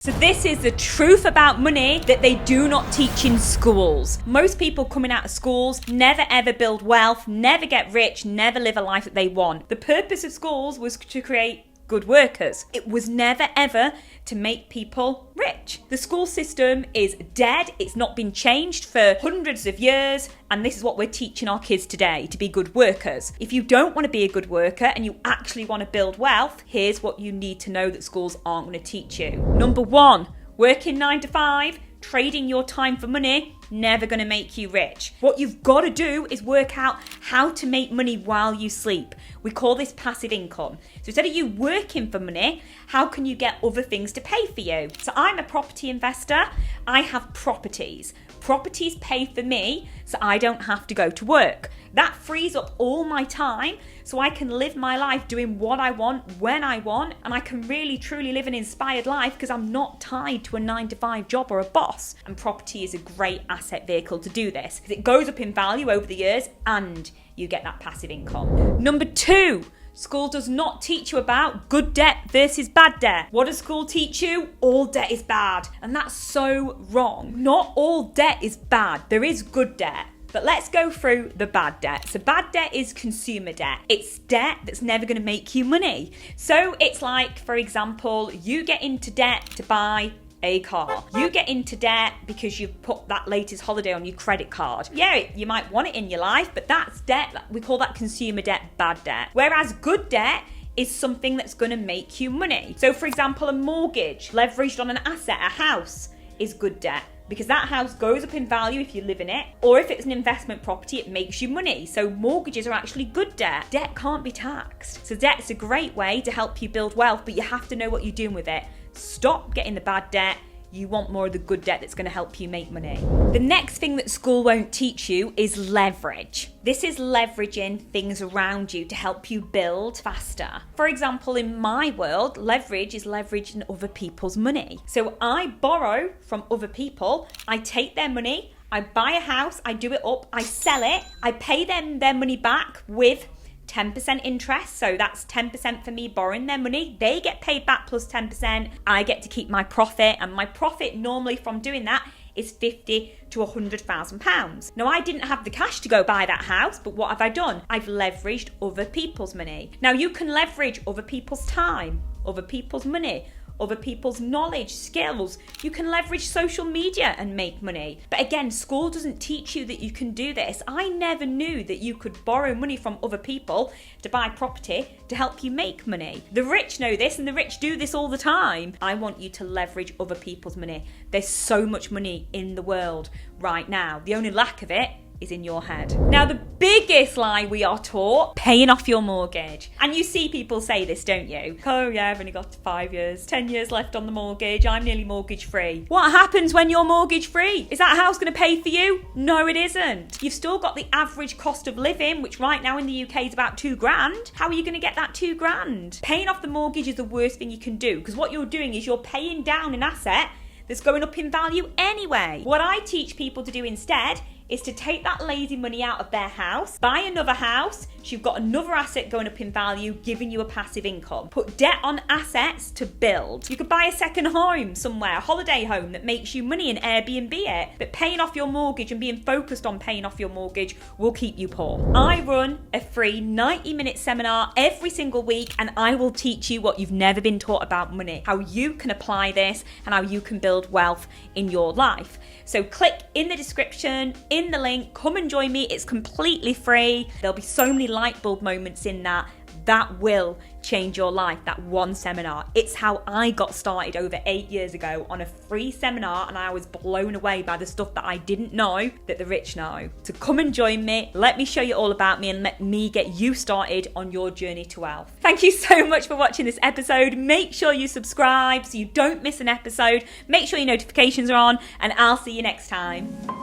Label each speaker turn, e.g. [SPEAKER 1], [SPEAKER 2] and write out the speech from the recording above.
[SPEAKER 1] So this is the truth about money that they do not teach in schools. Most people coming out of schools never ever build wealth, never get rich, never live a life that they want. The purpose of schools was to create good workers. It was never ever to make people rich. The school system is dead. It's not been changed for hundreds of years, and this is what we're teaching our kids today, to be good workers. If you don't want to be a good worker and you actually want to build wealth, here's what you need to know that schools aren't going to teach you. Number one, working 9 to 5, trading your time for money, never going to make you rich. What you've got to do is work out how to make money while you sleep. We call this passive income. So instead of you working for money, how can you get other things to pay for you? So I'm a property investor. I have properties. Properties pay for me so I don't have to go to work. That frees up all my time so I can live my life doing what I want, when I want, and I can really truly live an inspired life because I'm not tied to a 9 to 5 job or a boss. And property is a great asset vehicle to do this because it goes up in value over the years and you get that passive income. Number two, school does not teach you about good debt versus bad debt. What does school teach you? All debt is bad. And that's so wrong. Not all debt is bad. There is good debt. But let's go through the bad debt. So bad debt is consumer debt. It's debt that's never going to make you money. So it's like, for example, you get into debt to buy a car. You get into debt because you've put that latest holiday on your credit card. Yeah, you might want it in your life, but that's debt. We call that consumer debt, bad debt. Whereas good debt is something that's going to make you money. So for example, a mortgage leveraged on an asset, a house, is good debt, because that house goes up in value if you live in it, or if it's an investment property, it makes you money. So mortgages are actually good debt. Debt can't be taxed. So debt's a great way to help you build wealth, but you have to know what you're doing with it. Stop getting the bad debt. You want more of the good debt that's going to help you make money. The next thing that school won't teach you is leverage. This is leveraging things around you to help you build faster. For example, in my world, leverage is leveraging other people's money. So I borrow from other people, I take their money, I buy a house, I do it up, I sell it, I pay them their money back with 10% interest, so that's 10% for me borrowing their money. They get paid back plus 10%. I get to keep my profit, and my profit normally from doing that is 50 to 100,000 pounds. Now, I didn't have the cash to go buy that house, but what have I done? I've leveraged other people's money. Now, you can leverage other people's time, other people's money, other people's knowledge, skills. You can leverage social media and make money. But again, school doesn't teach you that you can do this. I never knew that you could borrow money from other people to buy property to help you make money. The rich know this, and the rich do this all the time. I want you to leverage other people's money. There's so much money in the world right now. The only lack of it is in your head. Now, the biggest lie we are taught, paying off your mortgage. And you see people say this, don't you? Oh yeah, I've only got 5 years, 10 years left on the mortgage, I'm nearly mortgage free. What happens when you're mortgage free? Is that house gonna pay for you? No, it isn't. You've still got the average cost of living, which right now in the UK is about 2 grand. How are you gonna get that 2 grand? Paying off the mortgage is the worst thing you can do, because what you're doing is you're paying down an asset that's going up in value anyway. What I teach people to do instead is to take that lazy money out of their house, buy another house, so you've got another asset going up in value, giving you a passive income. Put debt on assets to build. You could buy a second home somewhere, a holiday home that makes you money and Airbnb it, but paying off your mortgage and being focused on paying off your mortgage will keep you poor. I run a free 90-minute seminar every single week, and I will teach you what you've never been taught about money, how you can apply this and how you can build wealth in your life. So click in the description, in the link, come and join me. It's completely free. There'll be so many light bulb moments in that will change your life, that one seminar. It's how I got started over 8 years ago on a free seminar, and I was blown away by the stuff that I didn't know that the rich know. So come and join me, let me show you all about me, and let me get you started on your journey to wealth. Thank you so much for watching this episode. Make sure you subscribe so you don't miss an episode. Make sure your notifications are on, and I'll see you next time.